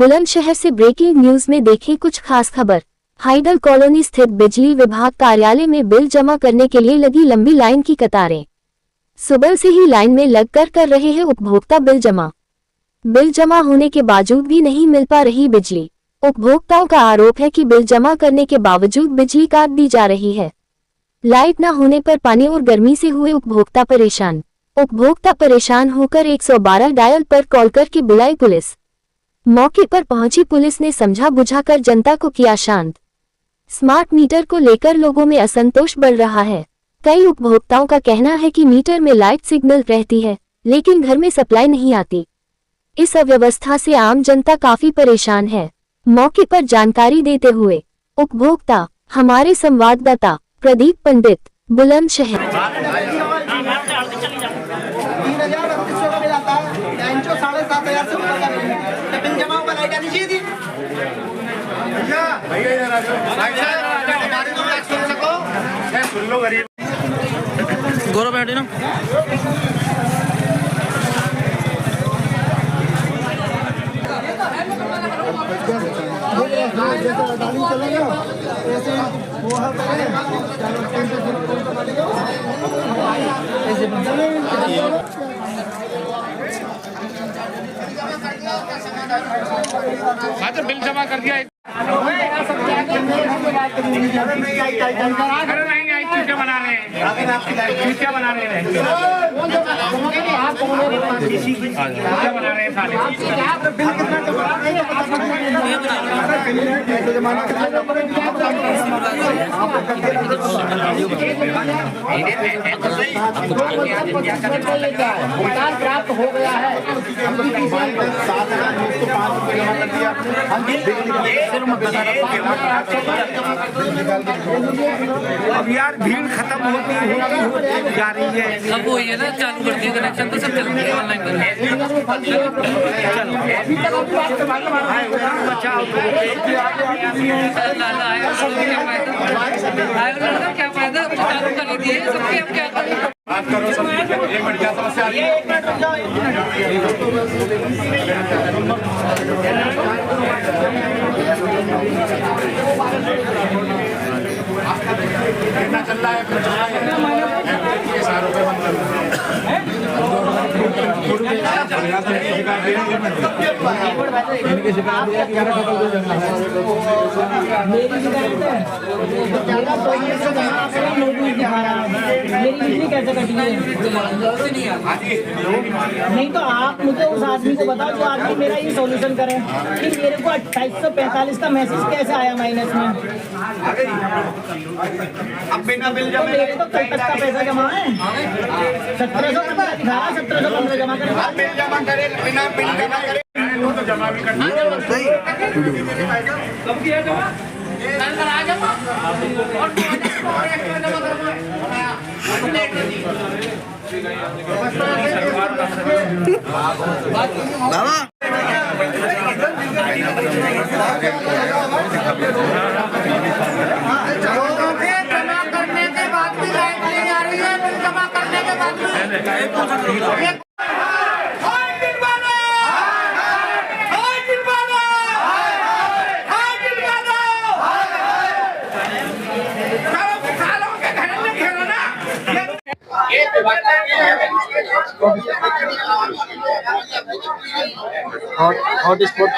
बुलंदशहर से breaking news में देखें कुछ खास खबर। हाइडल कॉलोनी स्थित बिजली विभाग कार्यालय में बिल जमा करने के लिए लगी लंबी लाइन की कतारें। सुबह से ही लाइन में लगकर कर रहे हैं उपभोक्ता बिल जमा। बिल जमा होने के बावजूद भी नहीं मिल पा रही बिजली। उपभोक्ताओं का आरोप है कि बिल जमा करने के बावजूद बिजली काट दी जा रही है। लाइट न होने पर पानी और गर्मी से हुए उपभोक्ता परेशान। उपभोक्ता परेशान होकर 112 डायल पर कॉल करके बुलाई पुलिस। मौके पर पहुंची पुलिस ने समझा बुझाकर जनता को किया शांत। स्मार्ट मीटर को लेकर लोगों में असंतोष बढ़ रहा है। कई उपभोक्ताओं का कहना है कि मीटर में लाइट सिग्नल रहती है, लेकिन घर में सप्लाई नहीं आती। इस अव्यवस्था से आम जनता काफी परेशान है। मौके पर जानकारी देते हुए उपभोक्ता हमारे संवाददाता प्रदीप पंडित, बुलंदशहर। गौरव बैठे ना बिल जमा कर दिया। अरे नहीं नहीं, चीजें बना रहे हैं, चीजें बना रहे हैं, बना रहे हैं साले। भुगतान प्राप्त हो गया है। अब यार भीड़ खत्म होती जा रही है। सब वही है ना, चालू कर दिया कनेक्शन तो सब चल रहा है ऑनलाइन कर क्या फायदा, चालू कर दिए सबके। अब क्या करें, बात करो सब। 1 मिनट क्या समस्या आ रही है? कितना चल रहा है? कुछ ₹1,000 बंद कर इनकी शिकायत है कि मेरी शिकायत है, मेरी बिजली कैसे कटी है? नहीं तो आप मुझे उस आदमी को बताओ जो आदमी मेरा ये सॉल्यूशन करे कि मेरे को 2845 का मैसेज कैसे आया माइनस में। अब बिना बिल जमा मेरे तो कल तक का पैसा जमा है। 1715 जमा करें। बिल जमा करे, बिना बिल जमा करे तो जमा भी करना सही। कब किया जमा? कल आ जमा और बाबा जमा करने के बाद भी लाइट नहीं आ रही है। बिल जमा करने के बाद भी हॉटस्पॉट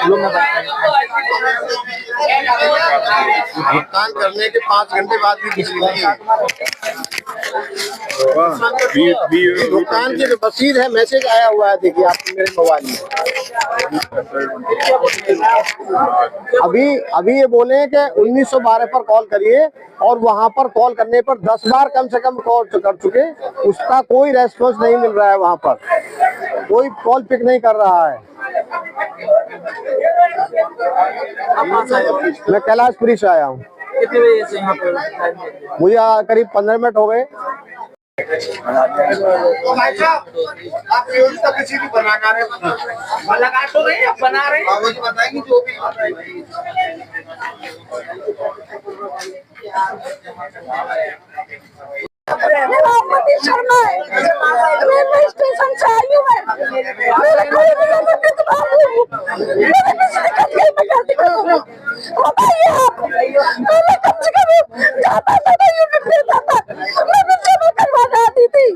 भुगतान करने के 5 घंटे बाद भी बिजली नहीं है। भुगतान की जो रसीद है, मैसेज आया हुआ है, देखिए आपके मेरे मोबाइल में। अभी ये बोले कि 1912 पर कॉल करिए, और वहां पर कॉल करने पर 10 बार कम से कम कॉल कर चुके, उसका कोई रेस्पॉन्स नहीं मिल रहा है। वहां पर कोई कॉल पिक नहीं कर रहा है। मैं कैलाशपुरी से आया हूँ। कितने बजे से यहाँ पर? मुझे करीब 15 मिनट हो गए। भाई साहब, आप तो किसी भी बना रहे हैं, लगा तो नहीं, आप बना रहे हैं, बताएंगे जो भी बताएंगे। भवानी शर्मा है, रेलवे स्टेशन से आई हूँ मैं। मेरे कोई भी लोग कितना मेरे बिजली कट गई, मैं कैसे करूँगा? बताइए आप। मैं कम से कम जाता था तो यूनिट देता था, मैं बिजली में करवाने आती थी।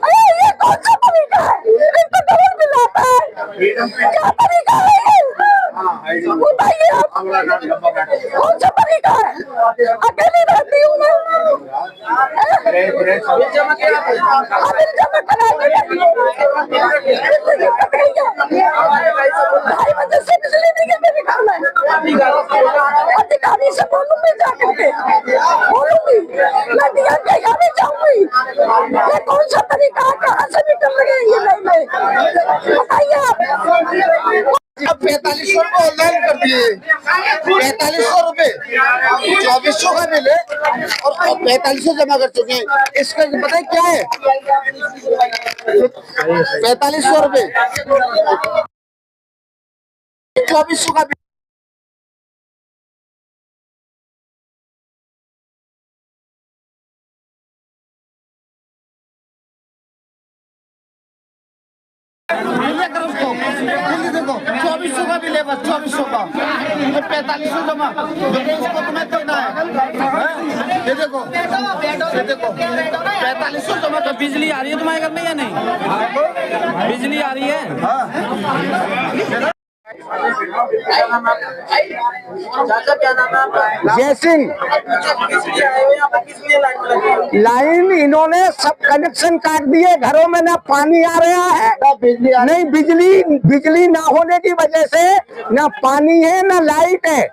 अरे ये कौन सा तरीका है? इनको डबल बिल आता है, क्या तरीका है ये? बताइए आप, कौन सा तरीका है? अकेली रहती हूँ मैं। बिल जमा करा ढाई बजे से बिजली नहीं है मेरे घर में। अधिकारी से बोलूंगी, जाकर के बोलूंगी, मैं डीएम के यहाँ भी जाऊंगी। ये कौन सा तरीका है? कहाँ से निकल रहे हैं ये लाइन? बताइए आप। अब 4500 रुपये ऑनलाइन कर दिए, 4500 रुपये 2400 का बिल है और 4500 जमा कर चुके हैं। इसका पता है क्या है? 4500 रुपये 2400 का बिल। देखो 2400 का बिल है, बस 2400 का, 4500 जमा इसको तुम्हें करना है। ये देखो 4500 जमा। तो बिजली आ रही है तुम्हारे घर में या नहीं? बिजली आ रही है? चाचा क्या नाम है आपका? जय सिंह। लाइन इन्होंने सब कनेक्शन काट दिए, घरों में ना पानी आ रहा है, नहीं बिजली ना होने की वजह से ना पानी है ना लाइट है,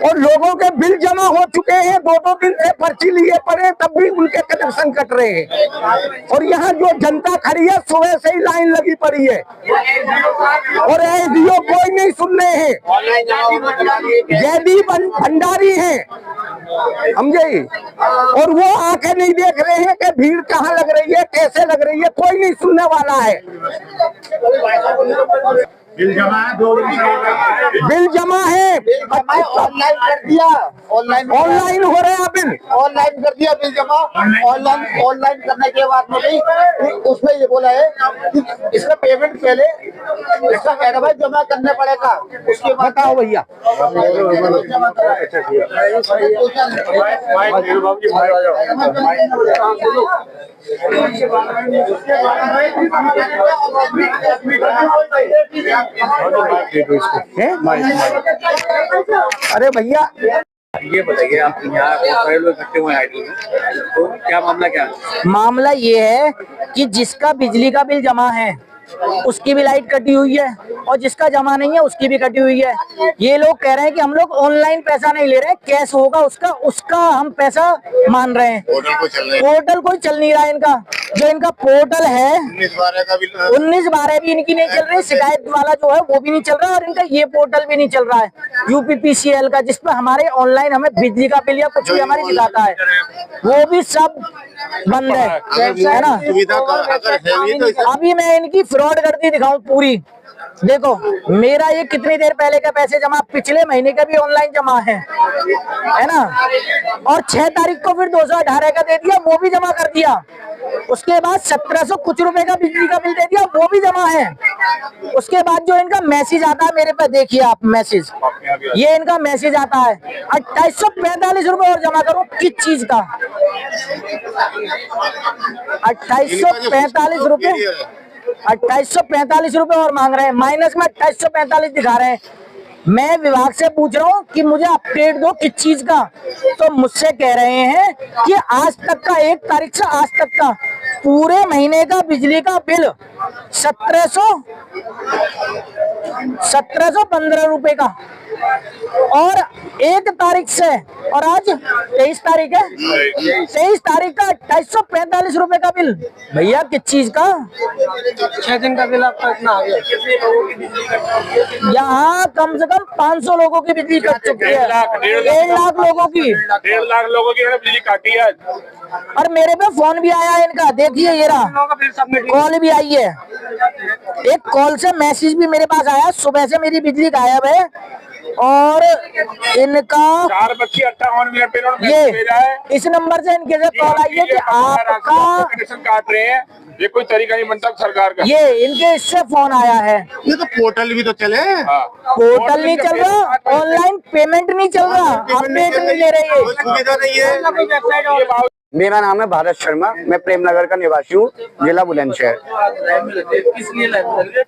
और लोगों के बिल जमा हो चुके हैं। 2-2 दिन से पर्ची लिए पड़े, तब भी उनके कनेक्शन कट रहे हैं। और यहाँ जो जनता खड़ी है, सुबह से ही लाइन लगी पड़ी है और एसडीओ कोई नहीं सुन रहे हैं। जयदीप भंडारी हैं, समझे, और वो आके नहीं देख रहे हैं कि भीड़ कहाँ लग रही है, कैसे लग रही है, कोई नहीं सुनने वाला है। बिल जमा है, 2 दिन से बिल जमा है, ऑनलाइन कर दिया, ऑनलाइन हो रहा है बिल, ऑनलाइन कर दिया बिल जमा। ऑनलाइन करने के बाद में भी उसमें ये बोला है कि इसका पेमेंट पहले इसका एडवांस जमा करने पड़ेगा, उसके बाद बताओ भैया। अरे भैया ये बताइए, आप यहाँ बहुत सारे लोग इकट्ठे हुए हैं आईटी में, तो क्या मामला क्या है? मामला ये है कि जिसका बिजली का बिल जमा है उसकी भी लाइट कटी हुई है और जिसका जमा नहीं है उसकी भी कटी हुई है। ये लोग कह रहे हैं कि हम लोग ऑनलाइन पैसा नहीं ले रहे, कैश होगा उसका हम पैसा मान रहे हैं। पोर्टल कोई चल नहीं रहा है इनका। जो इनका पोर्टल है 19/12 भी इनकी नहीं चल रही, शिकायत वाला जो है वो भी नहीं चल रहा, और इनका ये पोर्टल भी नहीं चल रहा है UPPCL का, जिसपे हमारे ऑनलाइन हमें बिजली का बिल या कुछ भी हमारी दिखाता है, वो भी सब बंद है ना। अभी मैं इनकी फ्रॉड करती दिखाऊं पूरी। देखो मेरा ये कितनी देर पहले का पैसे जमा, पिछले महीने का भी ऑनलाइन जमा है ना, और 6 तारीख को फिर 218 का दे दिया, वो भी जमा कर दिया। उसके बाद 1700 कुछ रुपए का बिजली का बिल दे दिया, वो भी जमा है। उसके बाद जो इनका मैसेज आता है मेरे पे, देखिए आप मैसेज, ये इनका मैसेज आता है 2845 रुपए और जमा करो। किस चीज का 2845 रुपए? 2845 रुपए और मांग रहे हैं, माइनस में 2845 दिखा रहे हैं। मैं विभाग से पूछ रहा हूँ कि मुझे अपडेट दो किस चीज का, तो मुझसे कह रहे हैं कि आज तक का 1 तारीख से आज तक का पूरे महीने का बिजली का बिल 1715 रुपए का, और 1 तारीख से, और आज 23 तारीख है, 23 तारीख का 2845 रुपए का बिल। भैया किस चीज का? 6 दिन का बिल आपका इतना आ गया। यहाँ कम से कम 500 लोगों की बिजली कट चुकी है, 1.5 लाख लोगों की, 1.5 लाख लोगों की बिजली काटी है। और मेरे पे फोन भी आया है इनका, देखिए ये रहा, कॉल भी आई है। एक कॉल से मैसेज भी मेरे पास आया, सुबह से मेरी बिजली गायब है, और इनका 4:58 पे इन्होंने ये मैसेज भेजा है इस नंबर से इनके से कॉल आई है कि आपका कनेक्शन काट रहे हैं, ये कोई तरीका नहीं बनता सरकार का। ये इनके इससे फोन आया है। ये तो पोर्टल भी तो चले। हाँ। पोर्टल नहीं चल रहा, ऑनलाइन पेमेंट नहीं चल रहा, अपडेट नहीं ले रही है, सुविधा नहीं है। मेरा नाम है भारत शर्मा, मैं प्रेम नगर का निवासी हूँ, जिला बुलंदशहर।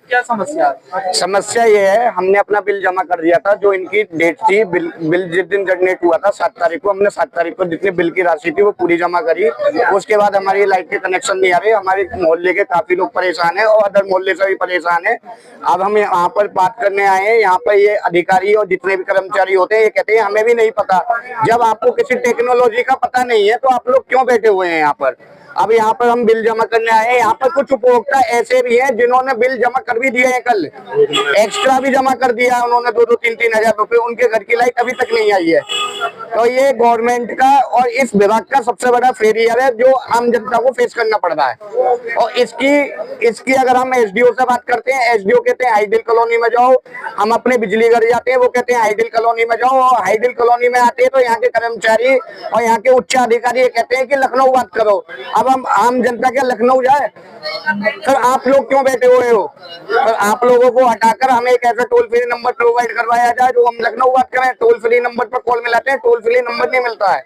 क्या समस्या? समस्या ये है, हमने अपना बिल जमा कर दिया था, जो इनकी डेट थी बिल जिस दिन जनरेट हुआ था 7 तारीख को, हमने 7 तारीख को जितनी बिल की राशि थी वो पूरी जमा करी। उसके बाद हमारी लाइट के कनेक्शन नहीं आ रहे, हमारे मोहल्ले के काफी लोग परेशान है और अदर मोहल्ले से भी परेशान है। अब हम यहाँ पर बात करने आए हैं, यहाँ पर ये अधिकारी और जितने भी कर्मचारी होते हैं ये कहते हैं हमें भी नहीं पता। जब आपको किसी टेक्नोलॉजी का पता नहीं है तो आप लोग क्यों बैठे हुए हैं यहाँ पर? अब यहाँ पर हम बिल जमा करने आए हैं, यहाँ पर कुछ उपभोक्ता ऐसे भी हैं जिन्होंने बिल जमा कर भी दिए हैं, कल एक्स्ट्रा भी जमा कर दिया उन्होंने 2-2, 3-3 हजार रुपए, उनके घर की लाइट अभी तक नहीं आई है। तो ये गवर्नमेंट का और इस विभाग का सबसे बड़ा फेलियर है जो आम जनता को फेस करना पड़ रहा है। और इसकी अगर हम एसडीओ से बात करते हैं, एसडीओ कहते हैं हाईडिल कॉलोनी में जाओ, हम अपने बिजली घर जाते हैं वो कहते हैं हाईडिल कॉलोनी में जाओ, और हाईडिल कॉलोनी में आते हैं तो यहाँ के कर्मचारी और यहाँ के उच्च अधिकारी ये कहते हैं कि लखनऊ बात करो। अब हम आम जनता क्या लखनऊ जाए? सर आप लोग क्यों बैठे हुए हो? सर आप लोगों को हटाकर हमें एक ऐसा टोल फ्री नंबर प्रोवाइड करवाया जाए जो हम लखनऊ बात करें। टोल फ्री नंबर पर कॉल मिलाते हैं, टोल फ्री नंबर नहीं मिलता है।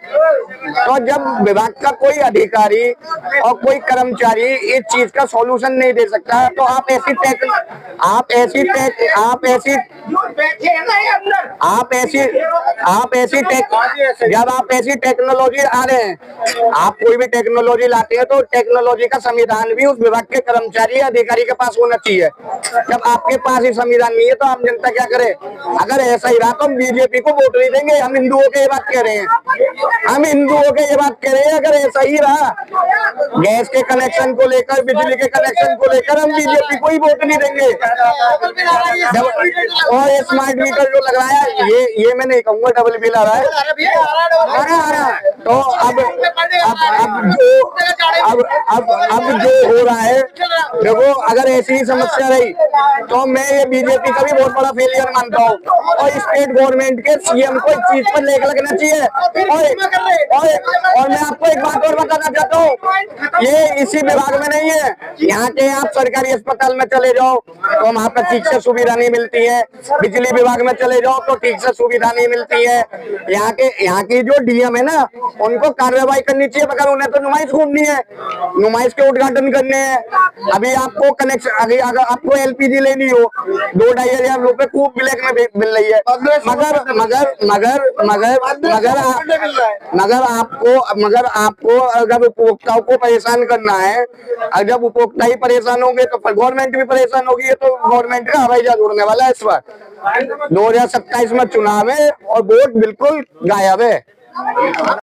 तो जब विभाग का कोई अधिकारी और कोई कर्मचारी इस चीज का सॉल्यूशन नहीं दे सकता तो आप ऐसी जब आप ऐसी टेक्नोलॉजी आ रहे हैं, आप कोई भी टेक्नोलॉजी लाते हैं तो टेक्नोलॉजी का संविधान भी उस विभाग के कर्मचारी या अधिकारी के पास होना चाहिए। जब आपके पास ही संविधान नहीं है तो आम जनता क्या करे? अगर ऐसा ही रहा तो हम बीजेपी को वोट नहीं देंगे। हम हिंदुओं के ये बात कह रहे हैं, हम हिंदुओं के ये बात कह रहे हैं। अगर ऐसा ही रहा गैस के कनेक्शन को लेकर, बिजली के कनेक्शन को लेकर, हम बीजेपी को ही वोट नहीं देंगे। और ये स्मार्ट मीटर जो लग रहा है ये मैं नहीं कहूँगा डबल बिल आ रहा है, आ रहा है। तो अब जो हो रहा है देखो, अगर ऐसी ही समस्या रही तो मैं ये बीजेपी का भी बहुत बड़ा फेलियर मानता हूँ। और स्टेट गवर्नमेंट के सीएम को इस चीज पर लेकर लगना चाहिए। और मैं आपको एक बात और बताना चाहता हूँ, ये इसी विभाग में नहीं है, यहाँ के आप सरकारी अस्पताल में चले जाओ तो वहाँ पर ठीक से सुविधा नहीं मिलती है, बिजली विभाग में चले जाओ तो ठीक से सुविधा नहीं मिलती है। यहाँ की जो डीएम है ना, उनको कार्रवाई करनी चाहिए, मगर उन्हें तो नुमाइश घूमनी है, नुमाइश के उद्घाटन करने हैं। अभी आपको कनेक्शन, अगर आपको एलपीजी लेनी हो 2-2.5 हजार रुपए खूब ब्लैक में मिल रही है, मगर आपको अगर उपभोक्ताओं को परेशान करना है, और जब उपभोक्ता ही परेशान होंगे तो फिर गवर्नमेंट भी परेशान होगी। ये तो गवर्नमेंट का हवाई जहाज उड़ने वाला है इस बार। 2027 में चुनाव है और वोट बिल्कुल गायब है।